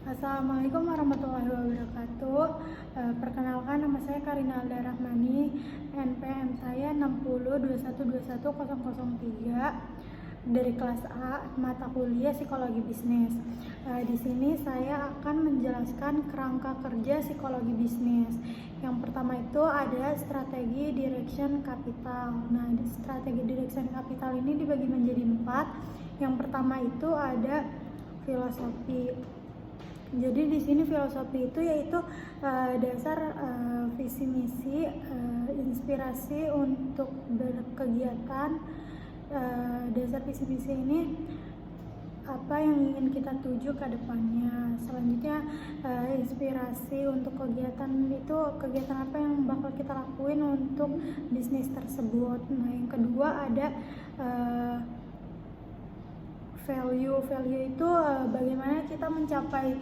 Assalamualaikum warahmatullahi wabarakatuh. Perkenalkan, nama saya Karina Alda Rahmani. NPM saya 6021211003 dari kelas A, mata kuliah Psikologi Bisnis. Di sini saya akan menjelaskan kerangka kerja psikologi bisnis. Yang pertama itu ada strategi direction capital. Nah, strategi direction capital ini dibagi menjadi 4. Yang pertama itu ada filosofi. Jadi di sini filosofi itu yaitu dasar visi misi, inspirasi untuk berkegiatan. Dasar visi misi ini apa yang ingin kita tuju ke depannya. Selanjutnya inspirasi untuk kegiatan itu, kegiatan apa yang bakal kita lakuin untuk bisnis tersebut. Nah, yang kedua ada value itu bagaimana kita mencapai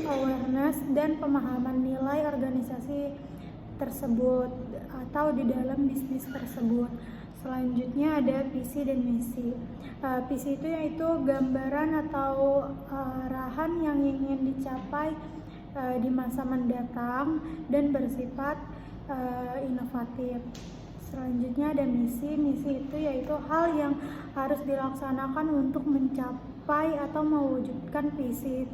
awareness dan pemahaman nilai organisasi tersebut atau di dalam bisnis tersebut. Selanjutnya ada visi dan misi. Visi itu yaitu gambaran atau arahan yang ingin dicapai di masa mendatang dan bersifat inovatif. Selanjutnya ada misi itu yaitu hal yang harus dilaksanakan untuk mencapai atau mewujudkan visi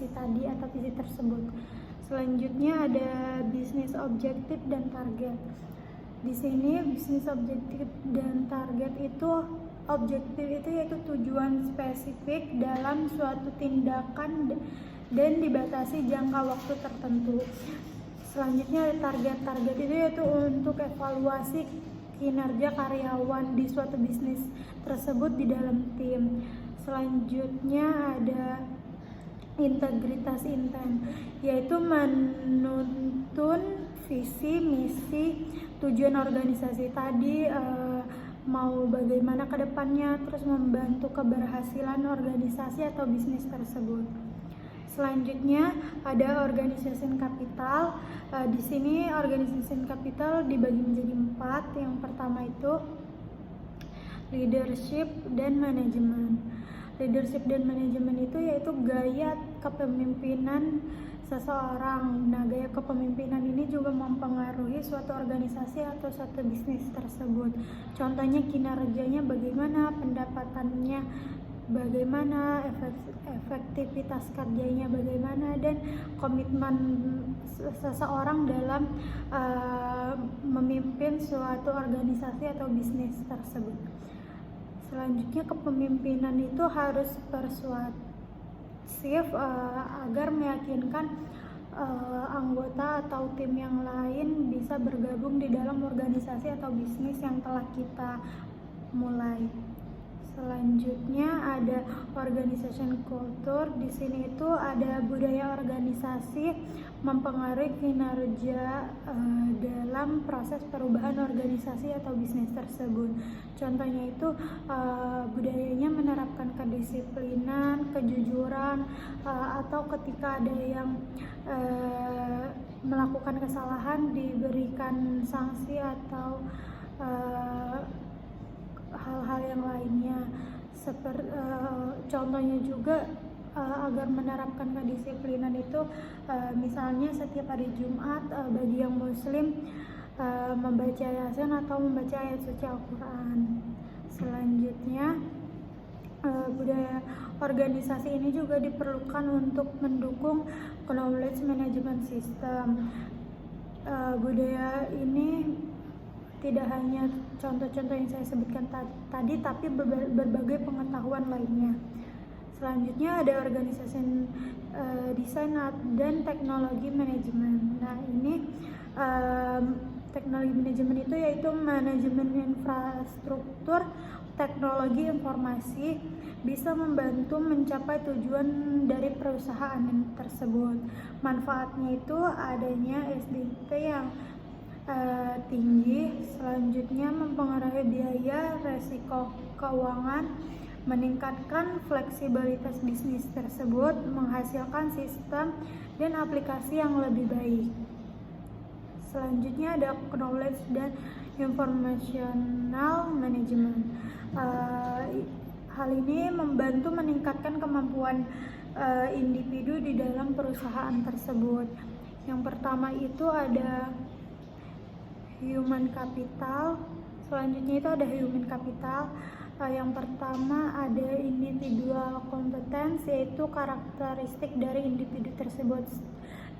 tadi atau visi tersebut. Selanjutnya ada bisnis objektif dan target. Di sini bisnis objektif dan target itu, objektif itu yaitu tujuan spesifik dalam suatu tindakan dan dibatasi jangka waktu tertentu. Selanjutnya ada target itu yaitu untuk evaluasi kinerja karyawan di suatu bisnis tersebut di dalam tim. Selanjutnya ada integritas intent, yaitu menuntun visi, misi, tujuan organisasi tadi, mau bagaimana ke depannya, terus membantu keberhasilan organisasi atau bisnis tersebut. Selanjutnya ada organization capital. Di sini organization capital dibagi menjadi 4. Yang pertama itu leadership dan manajemen. Leadership dan manajemen itu yaitu gaya kepemimpinan seseorang. Nah, gaya kepemimpinan ini juga mempengaruhi suatu organisasi atau suatu bisnis tersebut. Contohnya kinerjanya bagaimana, pendapatannya bagaimana, efektivitas kerjanya bagaimana, dan komitmen seseorang dalam memimpin suatu organisasi atau bisnis tersebut. Selanjutnya kepemimpinan itu harus persuasif agar meyakinkan anggota atau tim yang lain bisa bergabung di dalam organisasi atau bisnis yang telah kita mulai. Selanjutnya ada organization culture. Di sini itu ada budaya organisasi mempengaruhi kinerja dalam proses perubahan organisasi atau bisnis tersebut. Contohnya itu budayanya menerapkan kedisiplinan, kejujuran, atau ketika ada yang melakukan kesalahan diberikan sanksi atau hal-hal yang lainnya. Contohnya juga agar menerapkan kedisiplinan itu misalnya setiap hari Jumat bagi yang muslim membaca yasin atau membaca ayat suci Al-Quran. Selanjutnya budaya organisasi ini juga diperlukan untuk mendukung knowledge management system. Budaya ini tidak hanya contoh-contoh yang saya sebutkan tadi, tapi berbagai pengetahuan lainnya. Selanjutnya ada organisasi desain dan teknologi manajemen. Nah, ini teknologi manajemen itu yaitu manajemen infrastruktur teknologi informasi, bisa membantu mencapai tujuan dari perusahaan tersebut. Manfaatnya itu adanya SDT yang tinggi. Selanjutnya mempengaruhi biaya, resiko keuangan, meningkatkan fleksibilitas bisnis tersebut, menghasilkan sistem dan aplikasi yang lebih baik. Selanjutnya ada knowledge dan informational management. Hal ini membantu meningkatkan kemampuan individu di dalam perusahaan tersebut. Yang pertama itu ada human capital. Selanjutnya itu ada human capital. Yang pertama ada individual competence, yaitu karakteristik dari individu tersebut.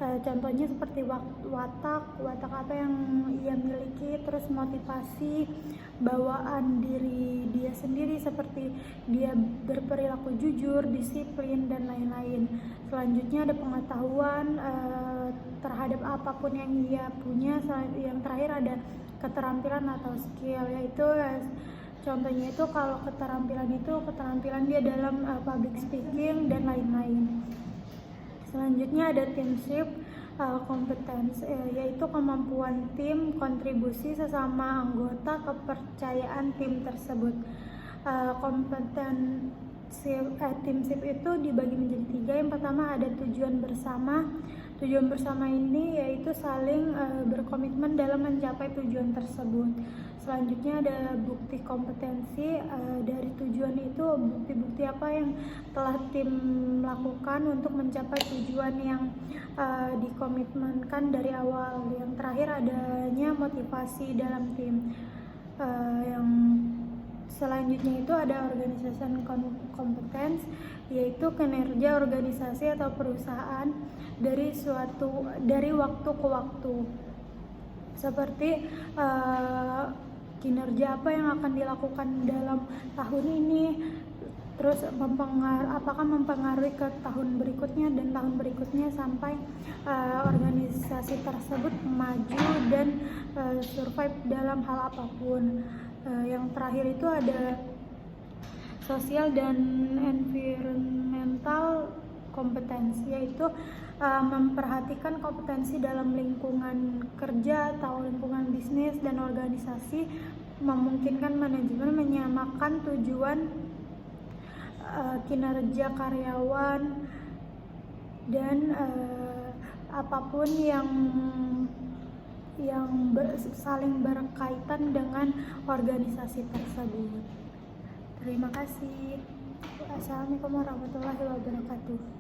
Contohnya seperti watak apa yang ia miliki, terus motivasi, bawaan diri dia sendiri seperti dia berperilaku jujur, disiplin, dan lain-lain. Selanjutnya ada pengetahuan terhadap apapun yang ia punya. Yang terakhir ada keterampilan atau skill, yaitu contohnya itu kalau keterampilan dia dalam public speaking dan lain-lain. Selanjutnya ada teamship competence, yaitu kemampuan tim, kontribusi sesama anggota, kepercayaan tim tersebut. Teamship itu dibagi menjadi 3. Yang pertama ada tujuan bersama. Tujuan bersama ini yaitu saling berkomitmen dalam mencapai tujuan tersebut. Selanjutnya ada bukti kompetensi. Dari tujuan itu, bukti-bukti apa yang telah tim lakukan untuk mencapai tujuan yang dikomitmenkan dari awal. Yang terakhir adanya motivasi dalam tim. Yang selanjutnya itu ada organization competence, yaitu kinerja organisasi atau perusahaan dari waktu ke waktu, seperti kinerja apa yang akan dilakukan dalam tahun ini, terus apakah mempengaruhi ke tahun berikutnya dan tahun berikutnya sampai organisasi tersebut maju dan survive dalam hal apapun. Yang terakhir itu ada sosial dan environmental kompetensi, yaitu memperhatikan kompetensi dalam lingkungan kerja atau lingkungan bisnis dan organisasi, memungkinkan manajemen menyamakan tujuan kinerja karyawan dan apapun yang saling berkaitan dengan organisasi tersebut. Terima kasih. Assalamualaikum warahmatullahi wabarakatuh.